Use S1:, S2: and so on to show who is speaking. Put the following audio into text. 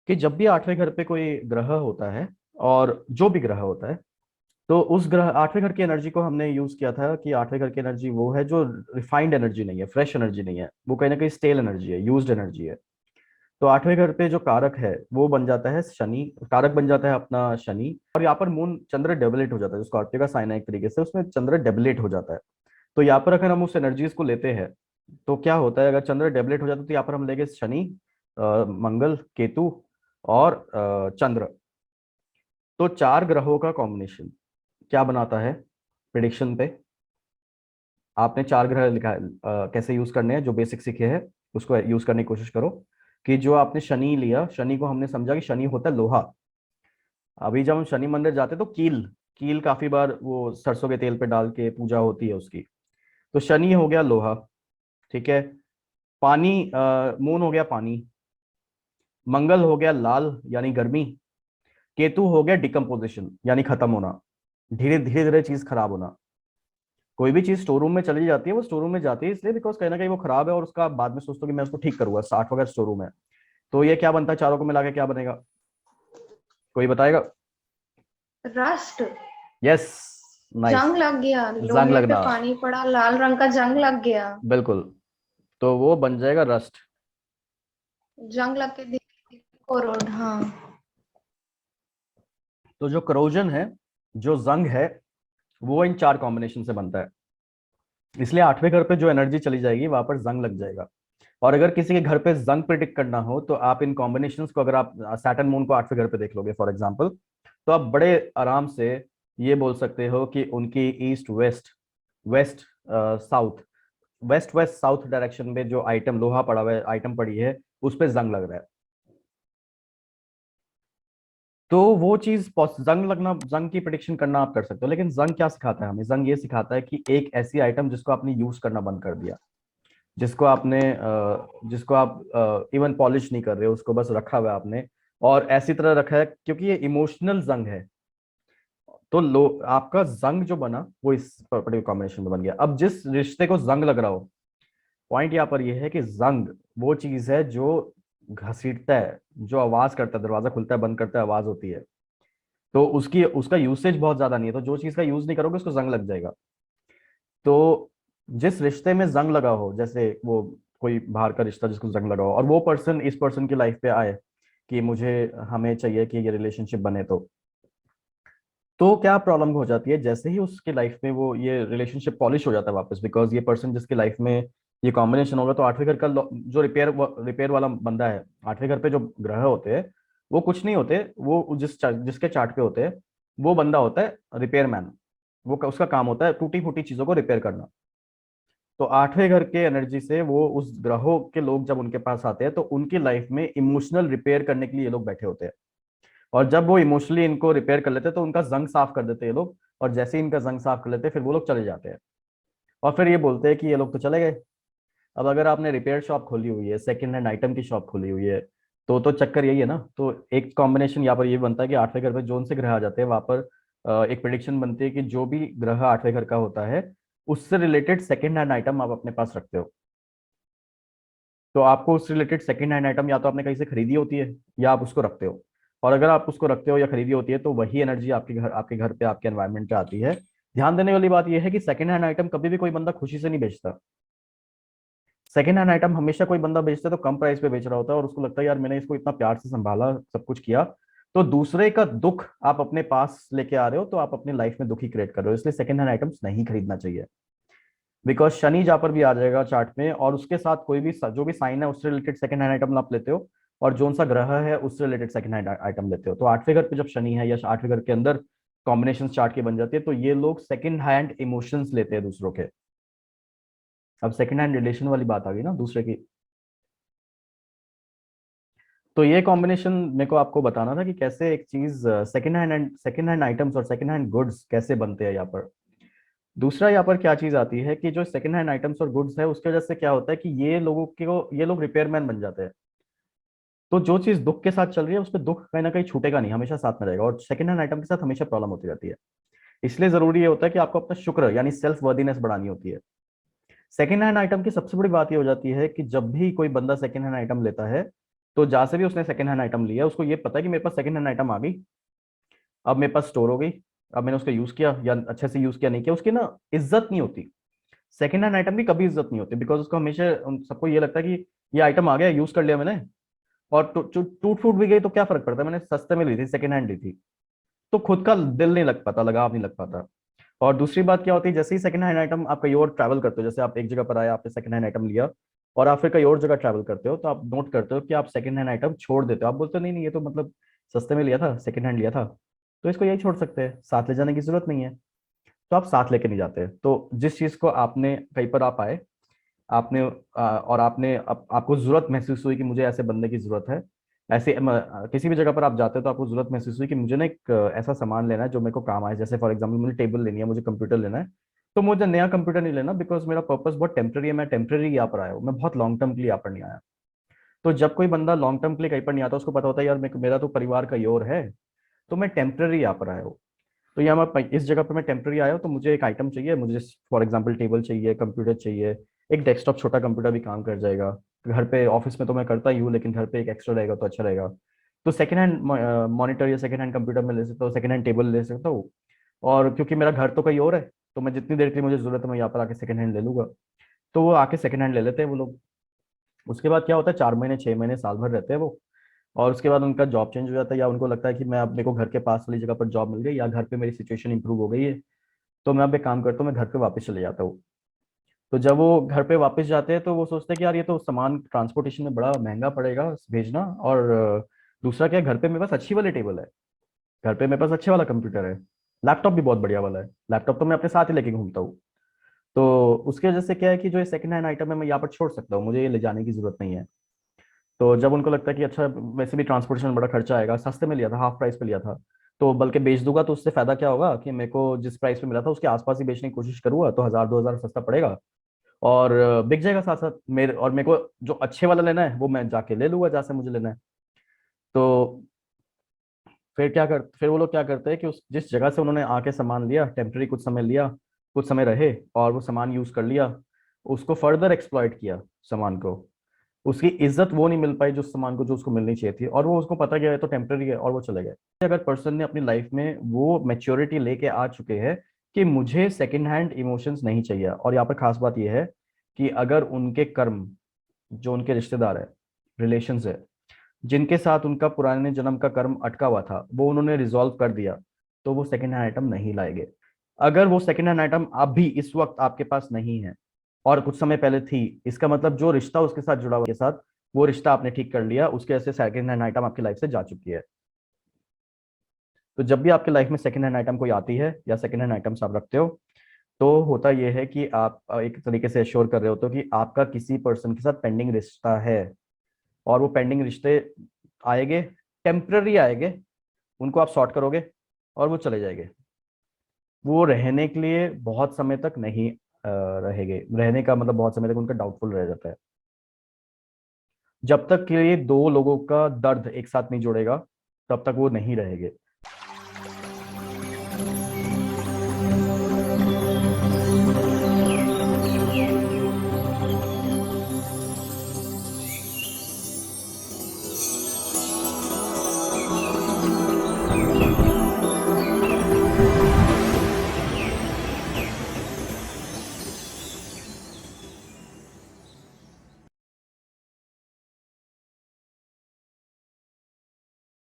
S1: कि जब भी आठवें घर पे कोई ग्रह होता है, और जो भी ग्रह होता है, तो उस ग्रह आठवें घर की एनर्जी को हमने यूज किया था कि आठवें घर की एनर्जी वो है जो रिफाइंड एनर्जी नहीं है, फ्रेश एनर्जी नहीं है, वो कहीं ना कहीं स्टेल एनर्जी है, यूज्ड एनर्जी है। तो आठवें घर पे जो कारक है वो बन जाता है शनि, कारक बन जाता है अपना शनि। और यहाँ पर मून चंद्र डेबिलेट हो जाता है, जो स्कॉर्पियो का साइन है एक तरीके से, उसमें चंद्र डेबिलेट हो जाता है। तो यहाँ पर अगर हम उस एनर्जीज को लेते हैं तो क्या होता है, अगर चंद्र डेबिलेट हो जाता है तो यहाँ पर हम लेंगे शनि, मंगल, केतु और चंद्र। तो चार ग्रहों का कॉम्बिनेशन क्या बनाता है प्रिडिक्शन पे। आपने चार ग्रह लिखा है, कैसे यूज करने हैं जो बेसिक सीखे हैं उसको यूज करने की कोशिश करो। कि जो आपने शनि लिया, शनि को हमने समझा कि शनि होता है लोहा। अभी जब हम शनि मंदिर जाते हैं तो कील, कील काफी बार वो सरसों के तेल पे डाल के पूजा होती है उसकी। तो शनि हो गया लोहा, ठीक है। पानी, मून हो गया पानी। मंगल हो गया लाल यानी गर्मी। केतु हो गया डिकम्पोजिशन यानी खत्म होना, धीरे धीरे धीरे चीज खराब होना। कोई भी चीज स्टोर रूम में चली जाती है, वो स्टोर रूम में जाती है इसलिए बिकॉज कहीं ना कहीं वो खराब है, और उसका बाद में सोचते हो कि मैं उसको ठीक करूंगा, 60 वगैरह स्टोर रूम है। तो ये क्या बनता है, चारों को मिला के क्या बनेगा, कोई बताएगा?
S2: रस्ट।
S1: Yes, nice.
S2: जंग लग गया,
S1: जंग
S2: लोहे पे
S1: लगना,
S2: पानी पड़ा, लाल रंग का जंग लग गया।
S1: बिल्कुल। तो वो बन जाएगा रस्ट।
S2: जंग लग के कोरोड, हाँ।
S1: तो जो करोजन है, जो जंग है, वो इन चार कॉम्बिनेशन से बनता है। इसलिए आठवें घर पे जो एनर्जी चली जाएगी वहां पर जंग लग जाएगा। और अगर किसी के घर पे जंग प्रिडिक्ट करना हो तो आप इन कॉम्बिनेशंस को, अगर आप सैटर्न मून को आठवें घर पे देख लोगे फॉर एग्जांपल, तो आप बड़े आराम से ये बोल सकते हो कि उनकी east west, west south, west west south direction में जो आइटम लोहा पड़ा हुआ है, आइटम पड़ी है, उस पे जंग लग रहा है। तो वो चीज जंग लगना, जंग की प्रिडिक्शन करना आप कर सकते हो। लेकिन जंग क्या सिखाता है हमें, जंग ये सिखाता है कि एक ऐसी आइटम जिसको आपने यूज करना बंद कर दिया, जिसको आपने जिसको आप इवन पॉलिश नहीं कर रहे हो, उसको बस रखा हुआ है आपने, और ऐसी तरह रखा है क्योंकि ये इमोशनल जंग है। तो लो, आपका जंग जो बना वो इस पर्टिकुलर कॉम्बिनेशन में बन गया। अब जिस रिश्ते को जंग लग रहा हो, पॉइंट यहाँ पर यह है कि जंग वो चीज है जो घसीटता है, जो आवाज करता है, दरवाजा खुलता है बंद करता है आवाज होती है। तो उसकी उसका यूसेज बहुत ज्यादा नहीं है, तो जो चीज का यूज नहीं करोगे उसको जंग लग जाएगा। तो जिस रिश्ते में जंग लगा हो, जैसे वो कोई बाहर का रिश्ता जिसको जंग लगा हो, और वो पर्सन इस पर्सन की लाइफ पे आए कि मुझे, हमें चाहिए कि ये रिलेशनशिप बने, तो क्या प्रॉब्लम हो जाती है, जैसे ही उसके लाइफ में वो ये रिलेशनशिप पॉलिश हो जाता है वापस, बिकॉज ये पर्सन जिसकी लाइफ में ये कॉम्बिनेशन होगा, तो आठवें घर का जो रिपेयर वाला बंदा है, आठवें घर पे जो ग्रह होते हैं वो कुछ नहीं होते, वो जिसके चार्ट पे होते हैं वो बंदा होता है रिपेयर मैन। वो उसका काम होता है टूटी फूटी चीजों को रिपेयर करना। तो आठवें घर के एनर्जी से वो उस ग्रहों के लोग जब उनके पास आते हैं तो उनकी लाइफ में इमोशनल रिपेयर करने के लिए ये लोग बैठे होते हैं। और जब वो इमोशनली इनको रिपेयर कर लेते हैं तो उनका जंग साफ कर देते हैं ये लोग। और जैसे ही इनका जंग साफ कर लेते हैं फिर वो लोग चले जाते हैं। और फिर ये बोलते हैं कि ये लोग तो चले गए। अब अगर आपने रिपेयर शॉप खोली हुई है, सेकंड हैंड आइटम की शॉप खोली हुई है, तो चक्कर यही है ना। तो एक कॉम्बिनेशन यहाँ पर ये बनता है कि आठवें घर पे जोन से ग्रह आ जाते हैं वहां पर, एक प्रिडिक्शन बनती है कि जो भी ग्रह आठवें घर का होता है उससे रिलेटेड सेकंड हैंड आइटम आप अपने पास रखते हो। तो आपको उससे रिलेटेड सेकंड हैंड आइटम या तो आपने कहीं से खरीदी होती है या आप उसको रखते हो। और अगर आप उसको रखते हो या खरीदी होती है तो वही एनर्जी आपके घर पे, आपके एनवायरनमेंट पे आती है। ध्यान देने वाली बात यह है कि सेकंड हैंड आइटम कभी भी कोई बंदा खुशी से नहीं बेचता। सेकंड हैंड आइटम हमेशा कोई बंदा बेचता है तो कम प्राइस पे बेच रहा होता है, और उसको लगता है यार मैंने इसको इतना प्यार से संभाला, सब कुछ किया। तो दूसरे का दुख आप अपने पास लेके आ रहे हो तो आप अपनी लाइफ में दुखी क्रिएट कर रहे हो, इसलिए सेकंड हैंड आइटम्स नहीं खरीदना चाहिए। बिकॉज शनि जहाँ पर भी आ जाएगा चार्ट में, और उसके साथ कोई भी जो भी साइन है उससे रिलेटेड सेकंड हैंड आइटम आप लेते हो, और जोन सा ग्रह है उससे रिलेटेड सेकंड हैंड आइटम लेते हो। तो आठवें घर पे जब शनि है या आठवें घर के अंदर कॉम्बिनेशन चार्ट की बन जाती है तो ये लोग सेकंड हैंड इमोशंस लेते हैं दूसरों के। अब सेकंड हैंड रिलेशन वाली बात आ गई ना दूसरे की। तो ये कॉम्बिनेशन मेरे को आपको बताना था कि कैसे एक चीज सेकंड हैंड आइटम्स और सेकंड हैंड गुड्स कैसे बनते हैं यहाँ पर। दूसरा यहाँ पर क्या चीज आती है कि जो सेकंड हैंड आइटम्स और गुड्स है उसकी वजह से क्या होता है कि ये लोग रिपेयरमैन बन जाते हैं। तो जो चीज दुख के साथ चल रही है उस पर दुख कहीं ना कहीं छूटेगा नहीं, हमेशा साथ में रहेगा, और सेकंड हैंड आइटम के साथ हमेशा प्रॉब्लम होती रहती है। इसलिए जरूरी ये होता है कि आपको अपना शुक्र यानी सेल्फ वर्दीनेस बढ़ानी होती है। सेकंड हैंड आइटम की सबसे बड़ी बात ये हो जाती है कि जब भी कोई बंदा सेकंड हैंड आइटम लेता है तो जहां से भी उसने सेकंड हैंड आइटम लिया, उसको ये पता है कि मेरे पास सेकंड हैंड आइटम आ गई, अब मेरे पास स्टोर हो गई, अब मैंने उसका यूज किया या अच्छे से यूज किया नहीं किया, उसकी ना इज्जत नहीं होती। सेकंड हैंड आइटम की कभी इज्जत नहीं होती, बिकॉज उसको हमेशा सबको ये लगता है कि ये आइटम आ गया, यूज कर लिया मैंने, और टूट फूट भी गई तो क्या फर्क पड़ता है, मैंने सस्ते में ली थी, सेकंड हैंड ली थी। तो खुद का दिल नहीं लग पाता, लगाव नहीं लग पाता। और दूसरी बात क्या होती है, जैसे ही सेकंड हैंड आइटम आप कहीं और ट्रैवल करते हो, जैसे आप एक जगह पर आए, आपने सेकंड हैंड आइटम लिया और आप फिर कहीं और जगह ट्रैवल करते हो, तो आप नोट करते हो कि आप सेकंड हैंड आइटम छोड़ देते हो, आप बोलते हो नहीं नहीं ये तो मतलब सस्ते में लिया था, सेकंड हैंड लिया था, तो इसको यही छोड़ सकते हैं, साथ ले जाने की जरूरत नहीं है। तो आप साथ लेके नहीं जाते। तो जिस चीज को आपने कहीं पर आप आए, आपने और आपने आपको जरूरत महसूस हुई कि मुझे ऐसे बंदे की जरूरत है, ऐसे किसी भी जगह पर आप जाते हो तो आपको जरूरत महसूस हुई कि मुझे ना एक ऐसा सामान लेना है जो मेरे को काम आए, जैसे फॉर एग्जांपल मुझे टेबल लेनी है, मुझे कंप्यूटर लेना है, तो मुझे नया कंप्यूटर नहीं लेना, बिकॉज मेरा पर्पस बहुत टेम्प्रेरी है, मैं टेम्प्रेरी यहाँ पर आया हूँ, मैं बहुत लॉन्ग टर्म के लिए यहाँ पर नहीं आया। तो जब कोई बंदा लॉन्ग टर्म के लिए कहीं पर नहीं आता, उसको पता होता है यार मेरा तो परिवार का योर है, तो मैं टेम्प्रेरी यहाँ पर आया हूँ। तो यहाँ मैं इस जगह पर मैं टेम्प्रेरी आया हूँ, तो मुझे एक आइटम चाहिए, मुझे फॉर एग्जांपल टेबल चाहिए, कंप्यूटर चाहिए, एक डेस्कटॉप छोटा कंप्यूटर भी काम कर जाएगा, घर पे ऑफिस में तो मैं करता ही हूँ, लेकिन घर पे एक एक्स्ट्रा रहेगा तो अच्छा रहेगा। तो सेकंड हैंड मॉनिटर या सेकंड हैंड कंप्यूटर में ले सकता हूँ, सेकंड हैंड टेबल ले सकता हूँ। और क्योंकि मेरा घर तो कहीं और है, तो मैं जितनी देर के लिए मुझे जरूरत है मैं यहाँ पर आके सेकंड हैंड ले लूंगा। तो वो आके सेकंड हैंड ले लेते हैं वो लोग। उसके बाद क्या होता है, 4 महीने 6 महीने साल भर रहते हैं वो, और उसके बाद उनका जॉब चेंज हो जाता है, या उनको लगता है कि मैं अब मेरे को घर के पास वाली जगह पर जॉब मिल गई, या घर पे मेरी सिचुएशन इंप्रूव हो गई है, तो मैं अब एक काम करता हूँ, मैं घर पे वापस चले जाता हूँ। तो जब वो घर पे वापस जाते हैं तो वो सोचते हैं कि यार ये तो सामान ट्रांसपोर्टेशन में बड़ा महंगा पड़ेगा भेजना, और दूसरा क्या है, घर पे मेरे पास अच्छी वाली टेबल है, घर पे मेरे पास अच्छे वाला कंप्यूटर है, लैपटॉप भी बहुत बढ़िया वाला है, लैपटॉप तो मैं अपने साथ ही लेके घूमता हूँ। तो उसके वजह से क्या है कि जो ये सेकंड हैंड आइटम है मैं यहाँ पर छोड़ सकता हूँ, मुझे ये ले जाने की जरूरत नहीं है। तो जब उनको लगता है कि अच्छा वैसे भी ट्रांसपोर्टेशन में बड़ा खर्चा आएगा, सस्ते में लिया था, हाफ प्राइस पे लिया था, तो बल्कि बेच दूंगा, तो उससे फायदा क्या होगा कि मेरे को जिस प्राइस पे मिला था उसके आसपास ही बेचने की कोशिश करूंगा, तो 1000 2000 सस्ता पड़ेगा, और बिक जाएगा साथ साथ मेरे, और मेरे को जो अच्छे वाला लेना है वो मैं जाके ले लूंगा जहाँ से मुझे लेना है। तो फिर वो लोग क्या करते हैं कि उस जिस जगह से उन्होंने आके सामान लिया, टेम्पररी कुछ समय लिया, कुछ समय रहे और वो सामान यूज कर लिया, उसको फर्दर एक्सप्लॉइट किया सामान को, उसकी इज्जत वो नहीं मिल पाई जो सामान को जो उसको मिलनी चाहिए थी, और वो उसको पता गया है तो टेम्पररी है और वो चले गए। अगर पर्सन ने अपनी लाइफ में वो मेच्योरिटी लेके आ चुके हैं कि मुझे सेकंड हैंड इमोशंस नहीं चाहिए, और यहाँ पर खास बात यह है कि अगर उनके कर्म, जो उनके रिश्तेदार है, रिलेशंस है, जिनके साथ उनका पुराने जन्म का कर्म अटका हुआ था, वो उन्होंने रिजॉल्व कर दिया, तो वो सेकंड हैंड आइटम नहीं लाएंगे। अगर वो सेकंड हैंड आइटम अभी इस वक्त आपके पास नहीं है और कुछ समय पहले थी, इसका मतलब जो रिश्ता उसके साथ जुड़ा हुआ है, के साथ वो रिश्ता आपने ठीक कर लिया, उसके वजह से सेकंड हैंड आइटम आपकी लाइफ से जा चुकी है। तो जब भी आपके लाइफ में सेकंड हैंड आइटम कोई आती है या सेकंड हैंड आइटम्स आप रखते हो, तो होता यह है कि आप एक तरीके से एश्योर कर रहे होते हो कि आपका किसी पर्सन के साथ पेंडिंग रिश्ता है, और वो पेंडिंग रिश्ते आएंगे, टेम्पररी आएंगे, उनको आप सॉर्ट करोगे और वो चले जाएंगे। वो रहने के लिए बहुत समय तक नहीं रहेंगे, रहने का मतलब बहुत समय तक उनका डाउटफुल रह जाता है। जब तक के लिए दो लोगों का दर्द एक साथ नहीं जुड़ेगा, तब तक वो नहीं रहेंगे।